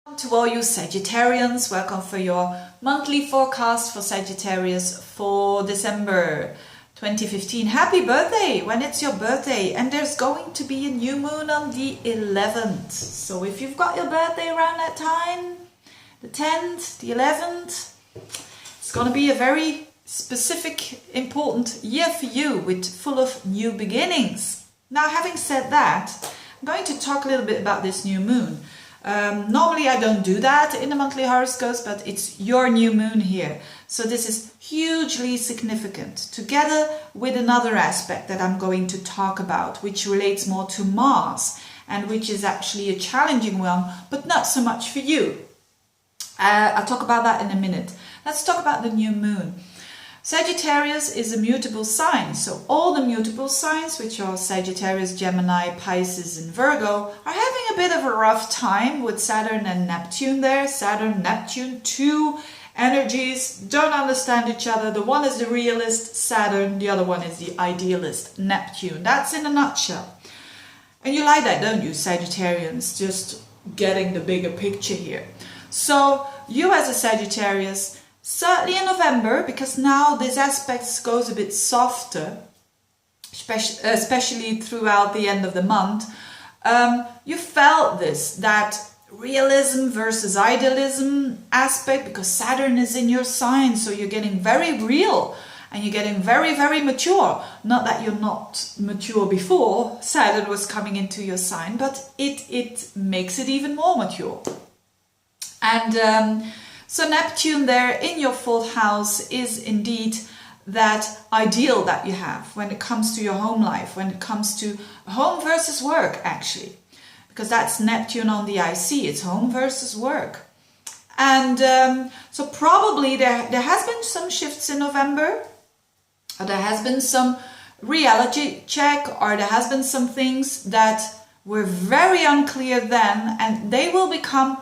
To all you Sagittarians, welcome for your monthly forecast for Sagittarius for December 2015. Happy birthday when it's your birthday, and there's going to be a new moon on the 11th. So if you've got your birthday around that time, the 10th, the 11th, it's going to be a very specific, important year for you with full of new beginnings. Now, having said that, I'm going to talk a little bit about this new moon. Normally I don't do that in the monthly horoscopes, but it's your new moon here. So this is hugely significant, together with another aspect that I'm going to talk about, which relates more to Mars and which is actually a challenging one, but not so much for you. I'll talk about that in a minute. Let's talk about the new moon. Sagittarius is a mutable sign, so all the mutable signs, which are Sagittarius, Gemini, Pisces and Virgo, are having a bit of a rough time with Saturn and Neptune there. Saturn, Neptune, two energies, don't understand each other. The one is the realist, Saturn, the other one is the idealist, Neptune. That's in a nutshell. And you like that, don't you, Sagittarians? Just getting the bigger picture here. So you as a Sagittarius, certainly in November, because now this aspect goes a bit softer, especially throughout the end of the month, you felt that realism versus idealism aspect, because Saturn is in your sign, so you're getting very real and you're getting very, very mature. Not that you're not mature before Saturn was coming into your sign, but it makes it even more mature. And so Neptune there in your fourth house is indeed that ideal that you have when it comes to your home life, when it comes to home versus work actually, because that's Neptune on the IC, it's home versus work. And so probably there has been some shifts in November, or there has been some reality check, or there has been some things that were very unclear then, and they will become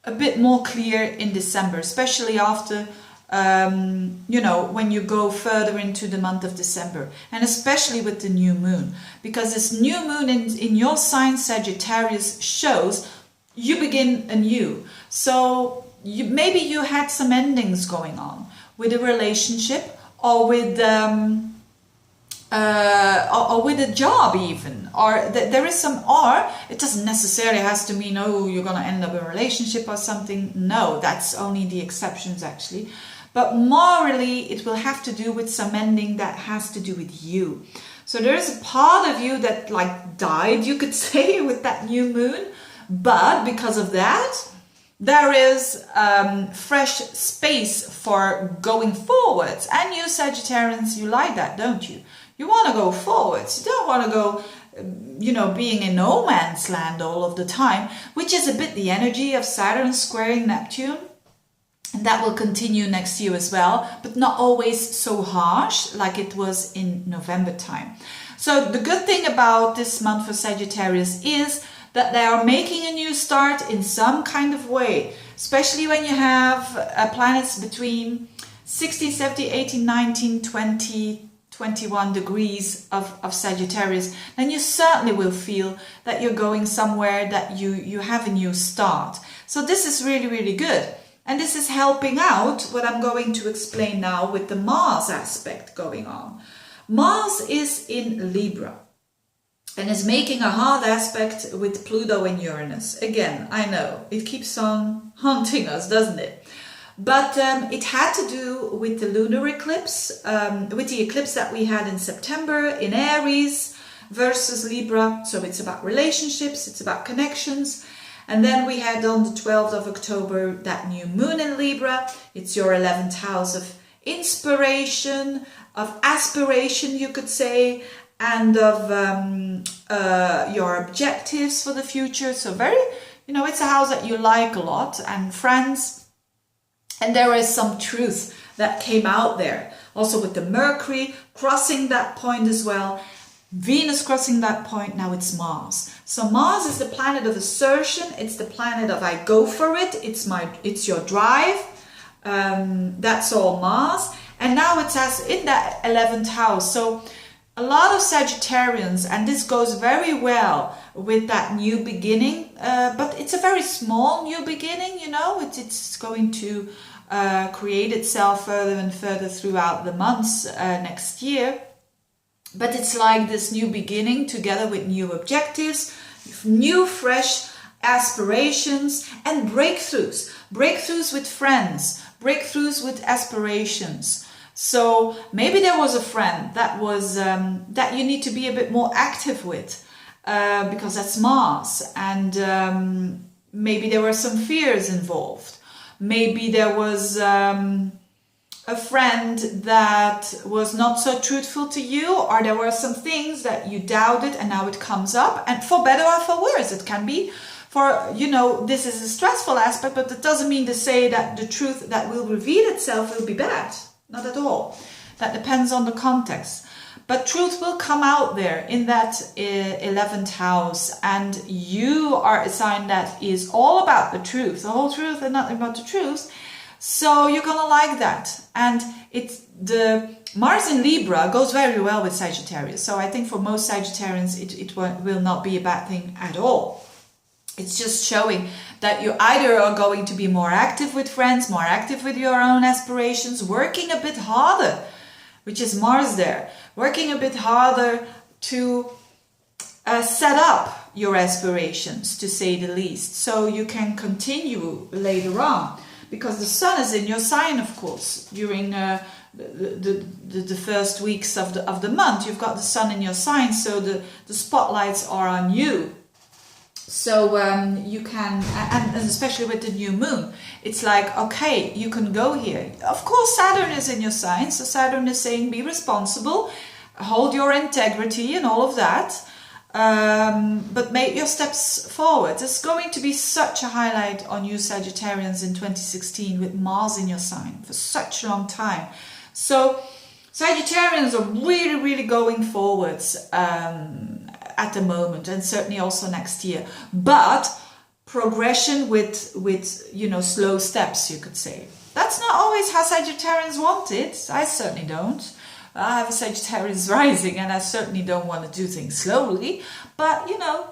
a bit more clear in December, especially after, when you go further into the month of December, and especially with the new moon, because this new moon in your sign Sagittarius shows you begin anew. So maybe you had some endings going on with a relationship, or with a job even, or there is some, or it doesn't necessarily has to mean, oh, you're going to end up in a relationship or something. No, that's only the exceptions actually. But morally, it will have to do with some ending that has to do with you. So there's a part of you that like died, you could say, with that new moon. But because of that, there is fresh space for going forwards. And you Sagittarians, you like that, don't you? You want to go forwards. You don't want to go, being in no man's land all of the time, which is a bit the energy of Saturn squaring Neptune. And that will continue next year as well, but not always so harsh like it was in November time. So the good thing about this month for Sagittarius is that they are making a new start in some kind of way, especially when you have planets between 16, 17, 18, 19, 20, 21 degrees of Sagittarius, then you certainly will feel that you're going somewhere, that you have a new start. So this is really, really good. And this is helping out what I'm going to explain now with the Mars aspect going on. Mars is in Libra and is making a hard aspect with Pluto and Uranus. Again, I know, it keeps on haunting us, doesn't it? But it had to do with the lunar eclipse, with the eclipse that we had in September in Aries versus Libra. So it's about relationships, it's about connections. And then we had on the 12th of October that new moon in Libra. It's your 11th house of inspiration, of aspiration, you could say, and of your objectives for the future. So very, it's a house that you like a lot, and friends. And there is some truth that came out there. Also with the Mercury crossing that point as well. Venus crossing that point, now it's Mars. So Mars is the planet of assertion. It's the planet of I go for it. It's your drive. That's all Mars. And now it's in that 11th house. So a lot of Sagittarians, and this goes very well with that new beginning, but it's a very small new beginning, you know. It's going to create itself further and further throughout the months next year. But it's like this new beginning together with new objectives, new fresh aspirations and breakthroughs. Breakthroughs with friends, breakthroughs with aspirations. So maybe there was a friend that was that you need to be a bit more active with, because that's Mars, and maybe there were some fears involved. Maybe there was a friend that was not so truthful to you, or there were some things that you doubted and now it comes up, and for better or for worse. It can be for, you know, this is a stressful aspect, but that doesn't mean to say that the truth that will reveal itself will be bad. Not at all. That depends on the context. But truth will come out there in that 11th house, and you are a sign that is all about the truth, the whole truth and nothing but the truth. So you're gonna like that. And it's the Mars in Libra goes very well with Sagittarius. So I think for most Sagittarians, it will not be a bad thing at all. It's just showing that you either are going to be more active with friends, more active with your own aspirations, working a bit harder, which is Mars there, working a bit harder to set up your aspirations, to say the least, so you can continue later on. Because the sun is in your sign, of course, during the first weeks of the month. You've got the sun in your sign, so the spotlights are on you. So you can, and especially with the new moon, it's like, okay, you can go here. Of course, Saturn is in your sign, so Saturn is saying be responsible, hold your integrity and all of that. But make your steps forward. There's going to be such a highlight on you Sagittarians in 2016 with Mars in your sign for such a long time. So Sagittarians are really, really going forwards at the moment, and certainly also next year. But progression with you know, slow steps, you could say. That's not always how Sagittarians want it. I certainly don't. I have a Sagittarius rising, and I certainly don't want to do things slowly. But, you know,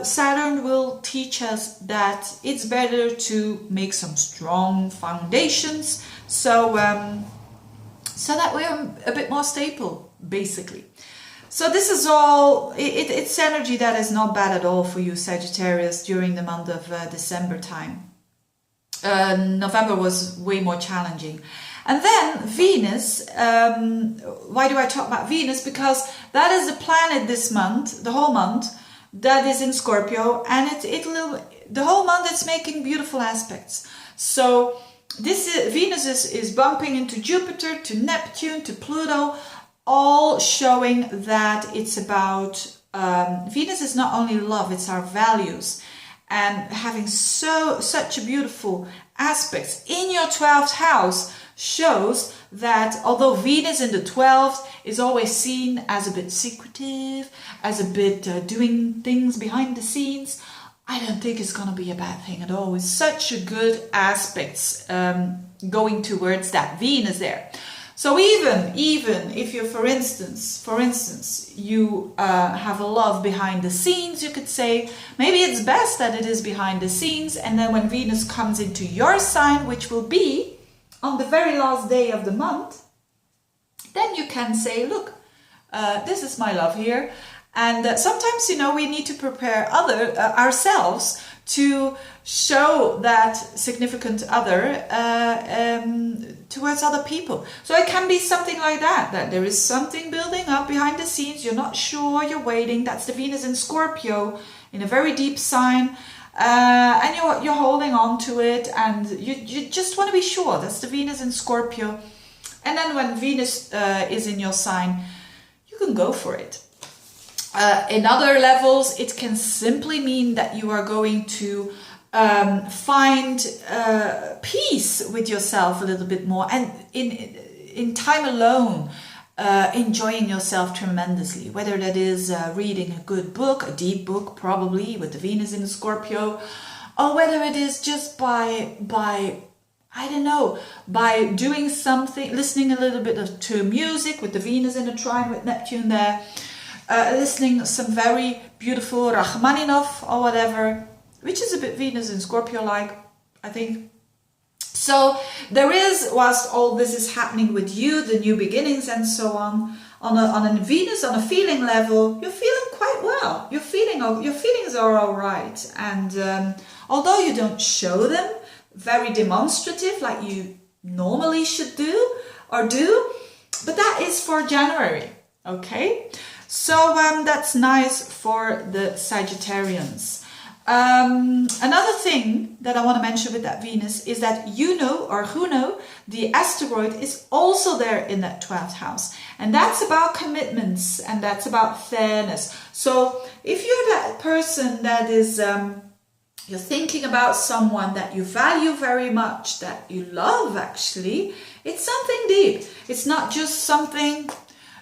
Saturn will teach us that it's better to make some strong foundations, so that we're a bit more stable, basically. So this is all, it's energy that is not bad at all for you Sagittarius during the month of December time. November was way more challenging. And then Venus, why do I talk about Venus? Because that is the planet this month, the whole month, that is in Scorpio, and the whole month it's making beautiful aspects. So Venus is bumping into Jupiter, to Neptune, to Pluto, all showing that it's about, Venus is not only love, it's our values. And having such a beautiful aspects in your 12th house shows that although Venus in the 12th is always seen as a bit secretive, as a bit doing things behind the scenes, I don't think it's going to be a bad thing at all. With such a good aspects going towards that Venus there. So even if you, for instance, you have a love behind the scenes, you could say, maybe it's best that it is behind the scenes, and then when Venus comes into your sign, which will be on the very last day of the month, then you can say, look, this is my love here. And sometimes, you know, we need to prepare ourselves to show that significant other towards other people. So it can be something like that there is something building up behind the scenes, you're not sure, you're waiting. That's the Venus in Scorpio, in a very deep sign. And you're holding on to it, and you just want to be sure. That's the Venus in Scorpio. And then when Venus is in your sign, you can go for it. In other levels, it can simply mean that you are going to find peace with yourself a little bit more, and in time alone, enjoying yourself tremendously, whether that is reading a good book, a deep book probably with the Venus in the Scorpio, or whether it is just by I don't know, by doing something, listening a little bit to music with the Venus in a trine with Neptune there, listening to some very beautiful Rachmaninoff or whatever, which is a bit Venus in Scorpio like, I think. So there is, whilst all this is happening with you, the new beginnings and so on a Venus, on a feeling level, you're feeling quite well. Your feelings are all right. And although you don't show them very demonstrative like you normally should do, but that is for January, okay? So that's nice for the Sagittarians. Another thing that I want to mention with that Venus is that Juno, the asteroid, is also there in that 12th house. And that's about commitments and that's about fairness. So if you're that person that is, you're thinking about someone that you value very much, that you love actually, it's something deep. It's not just something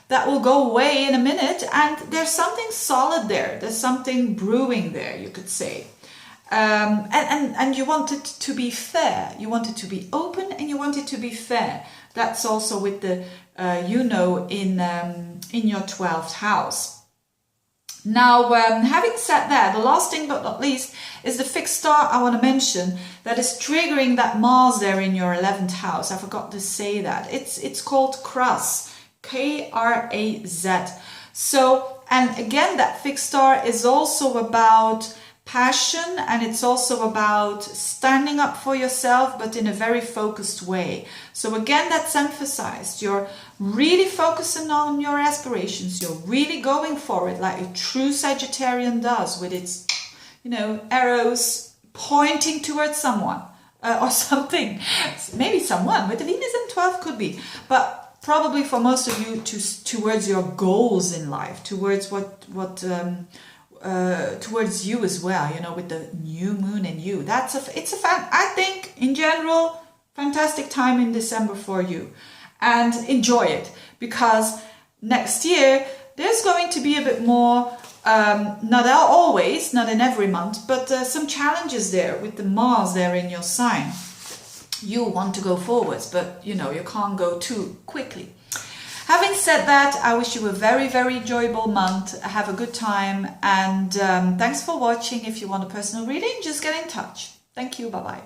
that will go away in a minute, and there's something solid there. There's something brewing there, you could say. And you want it to be fair. You want it to be open, and you want it to be fair. That's also with the in your 12th house. Now, having said that, the last thing but not least is the fixed star I want to mention that is triggering that Mars there in your 11th house. I forgot to say that. It's called Kraz. K-R-A-Z. So, and again, that fixed star is also about passion, and it's also about standing up for yourself, but in a very focused way. So again, that's emphasized. You're really focusing on your aspirations. You're really going for it like a true Sagittarian does, with its, arrows pointing towards someone or something. Maybe someone with the Venus in 12 could be, but probably for most of you towards your goals in life, towards towards you as well, with the new moon in you. I think in general, fantastic time in December for you, and enjoy it, because next year there's going to be a bit more, not always, not in every month, but some challenges there with the Mars there in your sign. You want to go forwards, but you can't go too quickly. Having said that, I wish you a very, very enjoyable month. Have a good time, and thanks for watching. If you want a personal reading, just get in touch. Thank you. Bye-bye.